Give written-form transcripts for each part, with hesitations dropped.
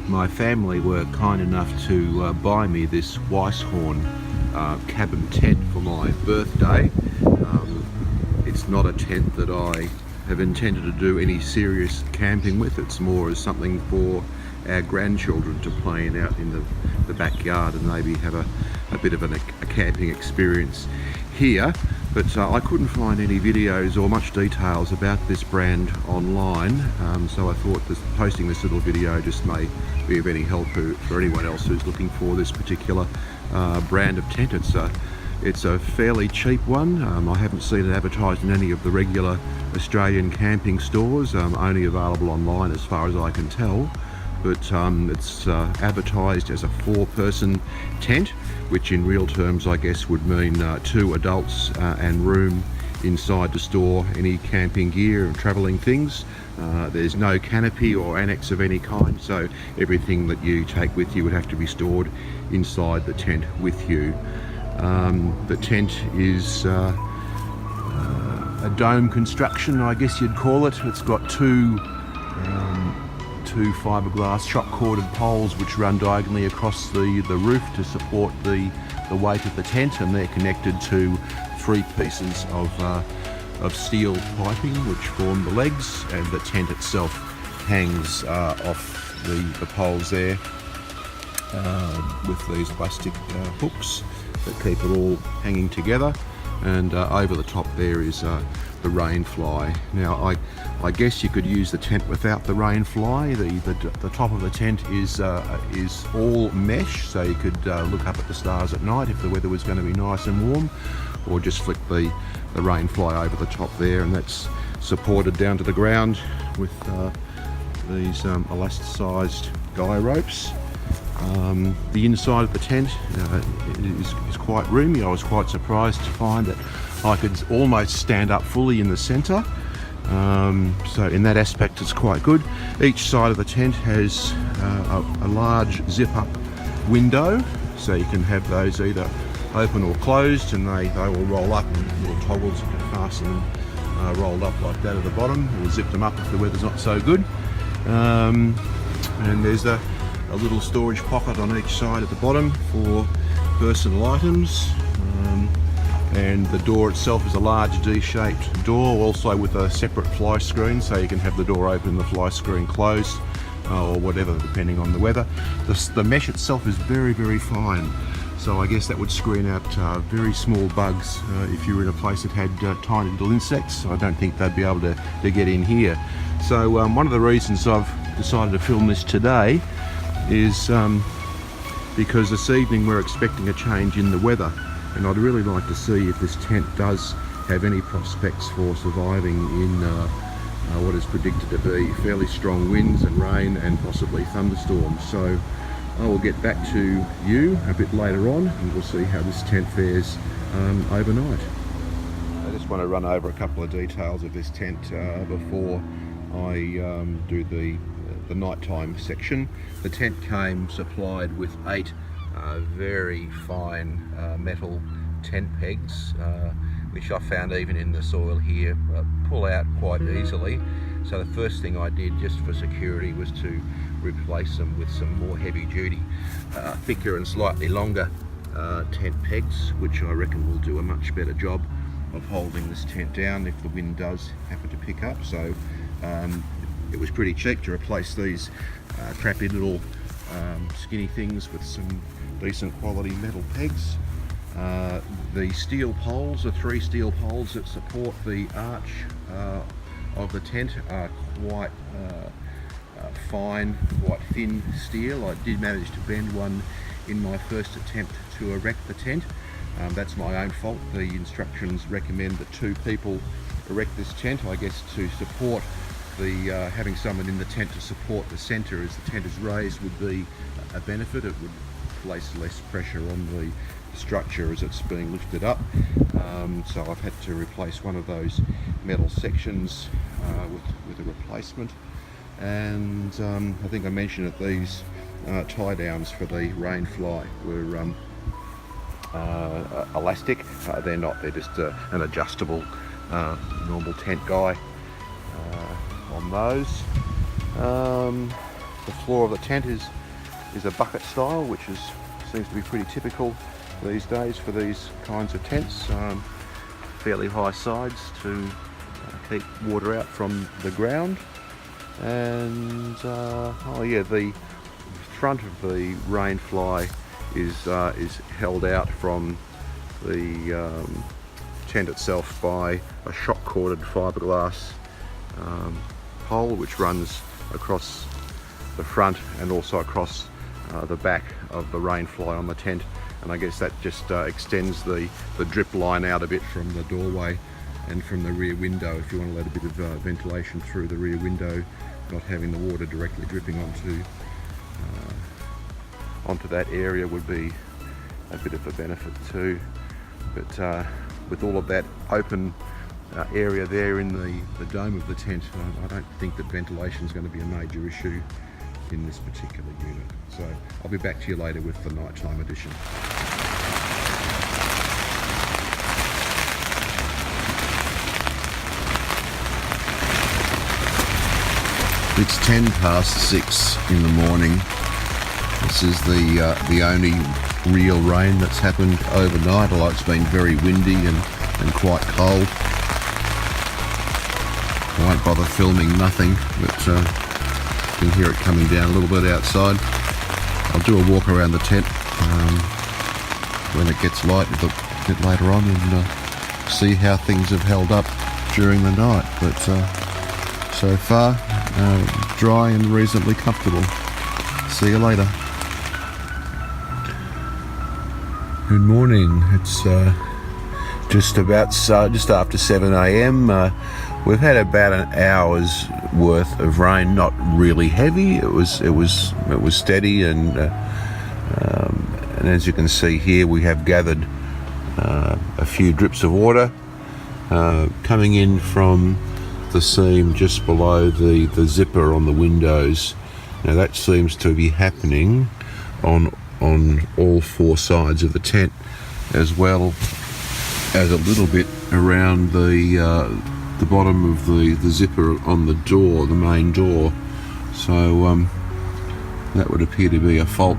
my family were kind enough to buy me this Weisshorn cabin tent for my birthday. It's not a tent that I have intended to do any serious camping with. It's more as something for our grandchildren to play in out in the backyard and maybe have a bit of a camping experience here. But I couldn't find any videos or much details about this brand online, so I thought posting this little video just may be of any help for anyone else who's looking for this particular brand of tent. It's a fairly cheap one. I haven't seen it advertised in any of the regular Australian camping stores, only available online as far as I can tell. But it's advertised as a 4-person tent, which in real terms I guess would mean 2 adults and room inside to store any camping gear and travelling things. There's no canopy or annex of any kind, so everything that you take with you would have to be stored inside the tent with you. The tent is a dome construction, I guess you'd call it. It's got two fiberglass shock corded poles which run diagonally across the roof to support the weight of the tent, and they're connected to 3 pieces of steel piping which form the legs, and the tent itself hangs off the poles there with these plastic hooks that keep it all hanging together. And over the top there is the rain fly. Now I guess you could use the tent without the rain fly. The top of the tent is all mesh, so you could look up at the stars at night if the weather was going to be nice and warm, or just flick the rain fly over the top there, and that's supported down to the ground with these elasticized guy ropes. The inside of the tent is quite roomy. I was quite surprised to find that I could almost stand up fully in the centre. So in that aspect it's quite good. Each side of the tent has a large zip-up window, so you can have those either open or closed, and they will roll up, and little toggles you can fasten them rolled up like that at the bottom. We'll zip them up if the weather's not so good. And there's a little storage pocket on each side at the bottom for personal items, and the door itself is a large D-shaped door, also with a separate fly screen, so you can have the door open and the fly screen closed, or whatever, depending on the weather. The mesh itself is very, very fine, so I guess that would screen out very small bugs. If you were in a place that had tiny little insects, I don't think they'd be able to get in here. So one of the reasons I've decided to film this today is because this evening we're expecting a change in the weather, and I'd really like to see if this tent does have any prospects for surviving in what is predicted to be fairly strong winds and rain and possibly thunderstorms. So I will get back to you a bit later on, and we'll see how this tent fares overnight. I just want to run over a couple of details of this tent before I do the nighttime section. The tent came supplied with 8 very fine metal tent pegs, which I found even in the soil here pull out quite easily. So the first thing I did, just for security, was to replace them with some more heavy duty, thicker and slightly longer tent pegs, which I reckon will do a much better job of holding this tent down if the wind does happen to pick up. So it was pretty cheap to replace these crappy little skinny things with some decent quality metal pegs. The steel poles, the 3 steel poles that support the arch of the tent, are quite fine, quite thin steel. I did manage to bend one in my first attempt to erect the tent. That's my own fault. The instructions recommend that 2 people erect this tent, I guess to support having someone in the tent to support the centre as the tent is raised would be a benefit. It would place less pressure on the structure as it's being lifted up. So I've had to replace one of those metal sections with a replacement. And I think I mentioned that these tie downs for the rain fly were elastic. They're not, they're just an adjustable normal tent guy on those. The floor of the tent is a bucket style, which seems to be pretty typical these days for these kinds of tents. Fairly high sides to keep water out from the ground, and oh yeah, the front of the rain fly is held out from the tent itself by a shock corded fiberglass pole which runs across the front and also across the back of the rain fly on the tent, and I guess that just extends the drip line out a bit from the doorway and from the rear window, if you want to let a bit of ventilation through the rear window, not having the water directly dripping onto that area would be a bit of a benefit too. But with all of that open area there in the dome of the tent, I don't think that ventilation is going to be a major issue in this particular unit. So I'll be back to you later with the nighttime edition. It's 6:10 in the morning. This is the only real rain that's happened overnight, although it's been very windy and quite cold. I won't bother filming nothing, but you can hear it coming down a little bit outside. I'll do a walk around the tent when it gets light a bit later on and see how things have held up during the night. But so far, dry and reasonably comfortable. See you later. Good morning. It's just after 7 a.m. We've had about an hour's worth of rain, not really heavy. It was steady, and as you can see here, we have gathered a few drips of water coming in from the seam just below the zipper on the windows. Now that seems to be happening on all four sides of the tent, as well as a little bit around the bottom of the zipper on the door, the main door. So that would appear to be a fault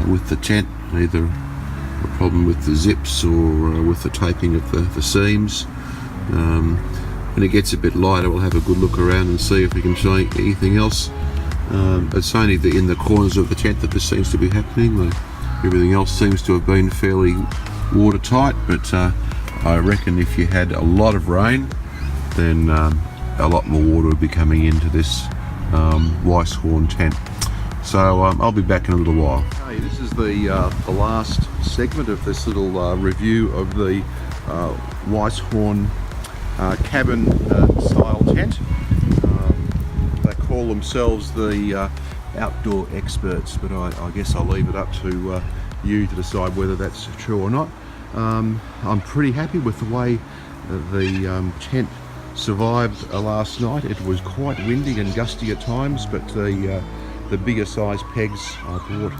with the tent, either a problem with the zips or with the taping of the seams. When it gets a bit lighter, we'll have a good look around and see if we can see anything else. It's only in the corners of the tent that this seems to be happening. Everything else seems to have been fairly watertight, but I reckon if you had a lot of rain, then a lot more water would be coming into this Weisshorn tent. So I'll be back in a little while. Okay, this is the last segment of this little review of the Weisshorn cabin style tent. They call themselves the outdoor experts, but I guess I'll leave it up to you to decide whether that's true or not. I'm pretty happy with the way the tent survived last night. It was quite windy and gusty at times, but the bigger size pegs I bought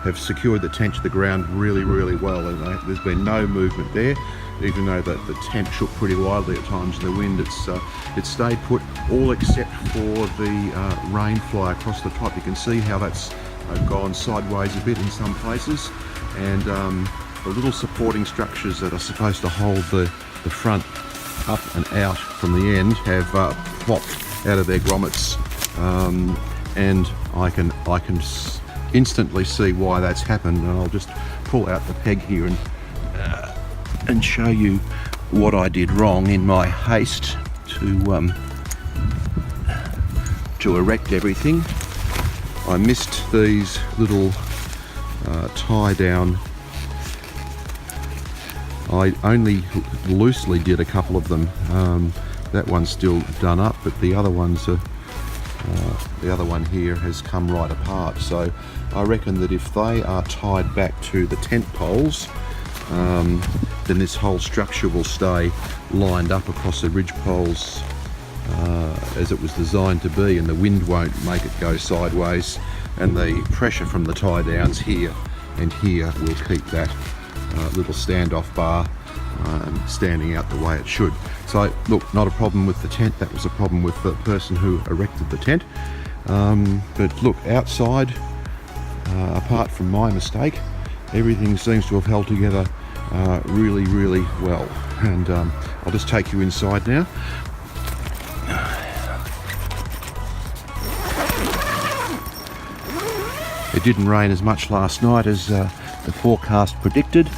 have secured the tent to the ground really well, and there's been no movement there, even though the tent shook pretty wildly at times in the wind. It stayed put, all except for the rain fly across the top. You can see how that's gone sideways a bit in some places, and the little supporting structures that are supposed to hold the front up and out from the end have popped out of their grommets, and I can instantly see why that's happened. And I'll just pull out the peg here and show you what I did wrong in my haste to erect everything. I missed these little tie down. I only loosely did a couple of them. That one's still done up, but the other ones are the other one here has come right apart. So I reckon that if they are tied back to the tent poles, then this whole structure will stay lined up across the ridge poles as it was designed to be, and the wind won't make it go sideways, and the pressure from the tie downs here and here will keep that little standoff bar standing out the way it should. So look, not a problem with the tent. That was a problem with the person who erected the tent. But look, outside, apart from my mistake, everything seems to have held together really, really well. And I'll just take you inside now. It didn't rain as much last night as the forecast predicted,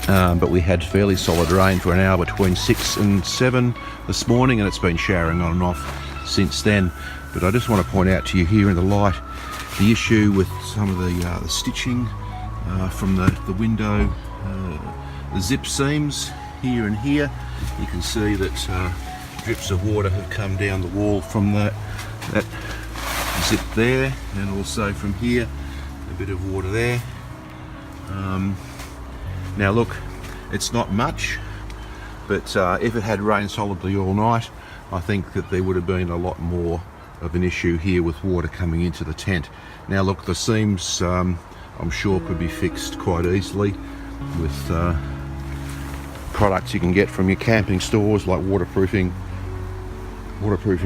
but we had fairly solid rain for an hour between 6 and 7 this morning, and it's been showering on and off since then. But I just want to point out to you here in the light the issue with some of the stitching from the window, the zip seams here and here. You can see that drips of water have come down the wall from that zip there, and also from here a bit of water there. Now look, it's not much, but if it had rained solidly all night, I think that there would have been a lot more of an issue here with water coming into the tent. Now look, the seams I'm sure could be fixed quite easily with products you can get from your camping stores, like waterproofing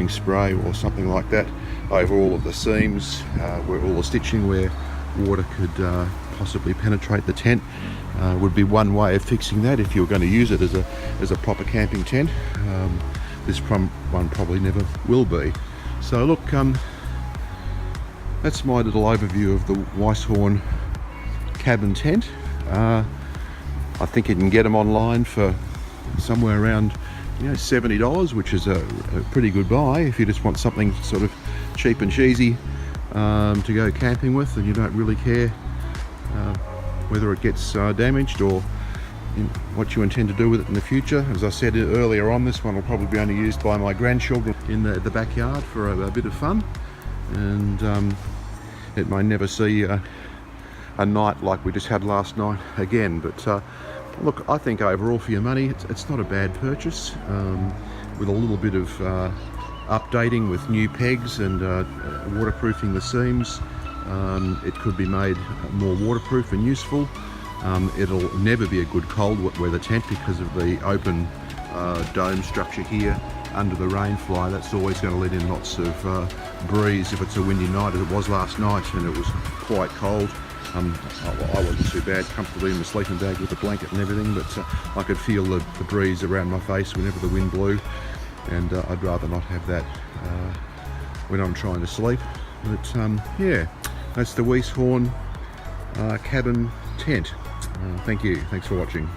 spray or something like that over all of the seams, where all the stitching where water could possibly penetrate the tent. Would be one way of fixing that if you were going to use it as a proper camping tent. This one probably never will be. So look, that's my little overview of the Weisshorn cabin tent. I think you can get them online for somewhere around $70, which is a pretty good buy if you just want something sort of cheap and cheesy to go camping with, and you don't really care whether it gets damaged or what you intend to do with it in the future. As I said earlier on, this one will probably be only used by my grandchildren in the backyard for a bit of fun, and it may never see a night like we just had last night again. But look, I think overall for your money, it's not a bad purchase, with a little bit of updating with new pegs and waterproofing the seams. It could be made more waterproof and useful. It'll never be a good cold weather tent because of the open dome structure here under the rain fly. That's always going to let in lots of breeze if it's a windy night, as it was last night, and it was quite cold. I wasn't too bad, comfortably in the sleeping bag with the blanket and everything, but I could feel the breeze around my face whenever the wind blew, and I'd rather not have that when I'm trying to sleep. But yeah, that's the Weisshorn cabin tent. Thank you. Thanks for watching.